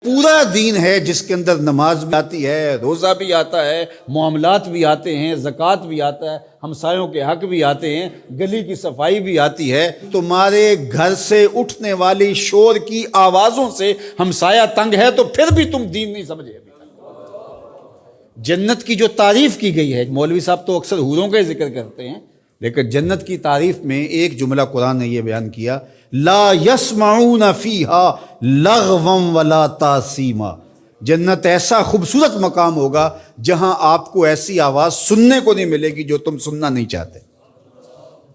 پورا دین ہے جس کے اندر نماز بھی آتی ہے، روزہ بھی آتا ہے، معاملات بھی آتے ہیں، زکوٰۃ بھی آتا ہے، ہمسایوں کے حق بھی آتے ہیں، گلی کی صفائی بھی آتی ہے۔ تمہارے گھر سے اٹھنے والی شور کی آوازوں سے ہمسایہ تنگ ہے تو پھر بھی تم دین نہیں سمجھے۔ جنت کی جو تعریف کی گئی ہے، مولوی صاحب تو اکثر حوروں کا ذکر کرتے ہیں، لیکن جنت کی تعریف میں ایک جملہ قرآن نے یہ بیان کیا، لا یسمعون فیہا لغوا ولا تاثیما۔ جنت ایسا خوبصورت مقام ہوگا جہاں آپ کو ایسی آواز سننے کو نہیں ملے گی جو تم سننا نہیں چاہتے۔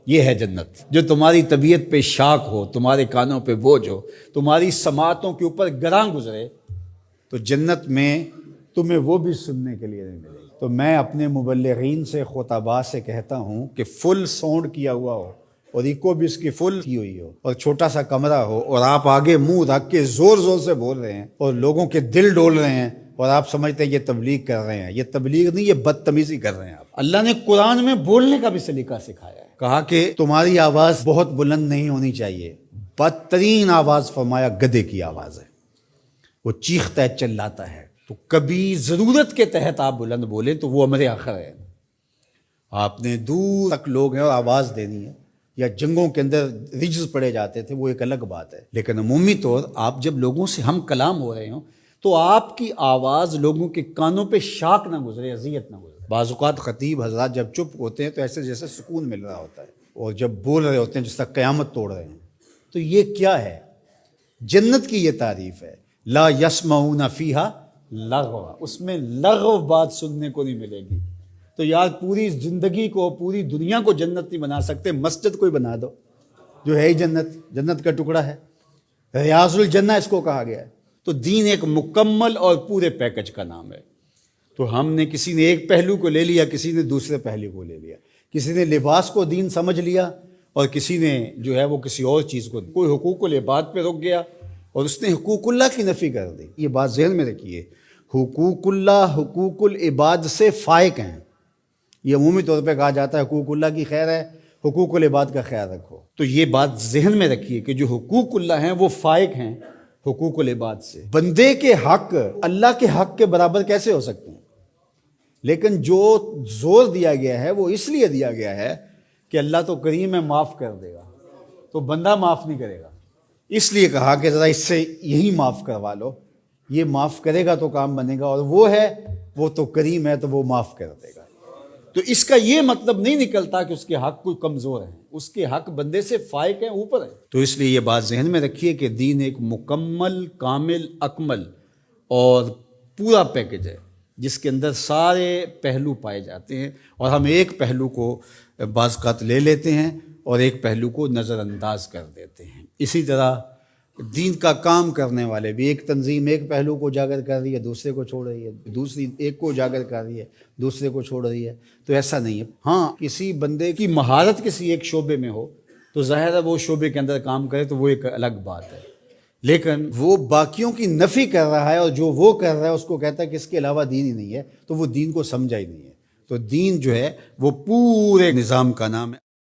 یہ ہے جنت، جو تمہاری طبیعت پہ شاک ہو، تمہارے کانوں پہ بوجھ ہو، تمہاری سماعتوں کے اوپر گراں گزرے، تو جنت میں تمہیں وہ بھی سننے کے لیے نہیں ملے گی۔ تو میں اپنے مبلغین سے، خطباء سے کہتا ہوں کہ فل ساؤنڈ کیا ہوا ہو اور ایکو بھی اس کی فل کی ہوئی ہو اور چھوٹا سا کمرہ ہو اور آپ آگے منہ رکھ کے زور زور سے بول رہے ہیں اور لوگوں کے دل ڈول رہے ہیں اور آپ سمجھتے ہیں یہ تبلیغ کر رہے ہیں۔ یہ تبلیغ نہیں، یہ بدتمیزی کر رہے ہیں آپ۔ اللہ نے قرآن میں بولنے کا بھی سلیقہ سکھایا ہے، کہا کہ تمہاری آواز بہت بلند نہیں ہونی چاہیے، بدترین آواز فرمایا گدھے کی آواز ہے، وہ چیختا ہے، چلاتا ہے۔ تو کبھی ضرورت کے تحت آپ بلند بولیں تو وہ امر آخر ہے۔ آپ نے دور تک لوگ ہیں اور آواز دینی ہے، یا جنگوں کے اندر رجز پڑے جاتے تھے، وہ ایک الگ بات ہے، لیکن عمومی طور آپ جب لوگوں سے ہم کلام ہو رہے ہوں تو آپ کی آواز لوگوں کے کانوں پہ شاک نہ گزرے، اذیت نہ گزرے۔ بعض اوقات خطیب حضرات جب چپ ہوتے ہیں تو ایسے جیسے سکون مل رہا ہوتا ہے، اور جب بول رہے ہوتے ہیں جس طرح قیامت توڑ رہے ہیں۔ تو یہ کیا ہے؟ جنت کی یہ تعریف ہے، لا یسمعون فیہا لغوا، اس میں لغو بات سننے کو نہیں ملے گی۔ تو یار پوری زندگی کو، پوری دنیا کو جنت نہیں بنا سکتے، مسجد کوئی بنا دو جو ہے ہی جنت کا ٹکڑا ہے، ریاض الجنہ اس کو کہا گیا ہے۔ تو دین ایک مکمل اور پورے پیکج کا نام ہے۔ تو ہم نے کسی نے ایک پہلو کو لے لیا، کسی نے دوسرے پہلو کو لے لیا، کسی نے لباس کو دین سمجھ لیا اور کسی نے جو ہے وہ کسی اور چیز کو، کوئی حقوق العباد پہ رک گیا اور اس نے حقوق اللہ کی نفی کر دی۔ یہ بات ذہن میں رکھیے، حقوق اللہ حقوق العباد سے فائق ہیں۔ یہ عمومی طور پہ کہا جاتا ہے حقوق اللہ کی خیر ہے، حقوق العباد کا خیال رکھو۔ تو یہ بات ذہن میں رکھیے کہ جو حقوق اللہ ہیں وہ فائق ہیں حقوق العباد سے۔ بندے کے حق اللہ کے حق کے برابر کیسے ہو سکتے ہیں؟ لیکن جو زور دیا گیا ہے وہ اس لیے دیا گیا ہے کہ اللہ تو کریم ہے، معاف کر دے گا، تو بندہ معاف نہیں کرے گا، اس لیے کہا کہ ذرا اس سے یہی معاف کروا لو، یہ معاف کرے گا تو کام بنے گا، اور وہ ہے، وہ تو کریم ہے تو وہ معاف کر دے گا۔ تو اس کا یہ مطلب نہیں نکلتا کہ اس کے حق کوئی کمزور ہے، اس کے حق بندے سے فائق ہیں، اوپر ہے۔ تو اس لیے یہ بات ذہن میں رکھیے کہ دین ایک مکمل، کامل، اکمل اور پورا پیکج ہے جس کے اندر سارے پہلو پائے جاتے ہیں، اور ہم ایک پہلو کو بعض اوقات لے لیتے ہیں اور ایک پہلو کو نظر انداز کر دیتے ہیں۔ اسی طرح دین کا کام کرنے والے بھی، ایک تنظیم ایک پہلو کو اجاگر کر رہی ہے، دوسرے کو چھوڑ رہی ہے، دوسری ایک کو اجاگر کر رہی ہے، دوسرے کو چھوڑ رہی ہے۔ تو ایسا نہیں ہے۔ ہاں، کسی بندے کی مہارت کسی ایک شعبے میں ہو تو ظاہر ہے وہ شعبے کے اندر کام کرے تو وہ ایک الگ بات ہے، لیکن وہ باقیوں کی نفی کر رہا ہے اور جو وہ کر رہا ہے اس کو کہتا ہے کہ اس کے علاوہ دین ہی نہیں ہے، تو وہ دین کو سمجھا ہی نہیں ہے۔ تو دین جو ہے وہ پورے نظام کا نام ہے۔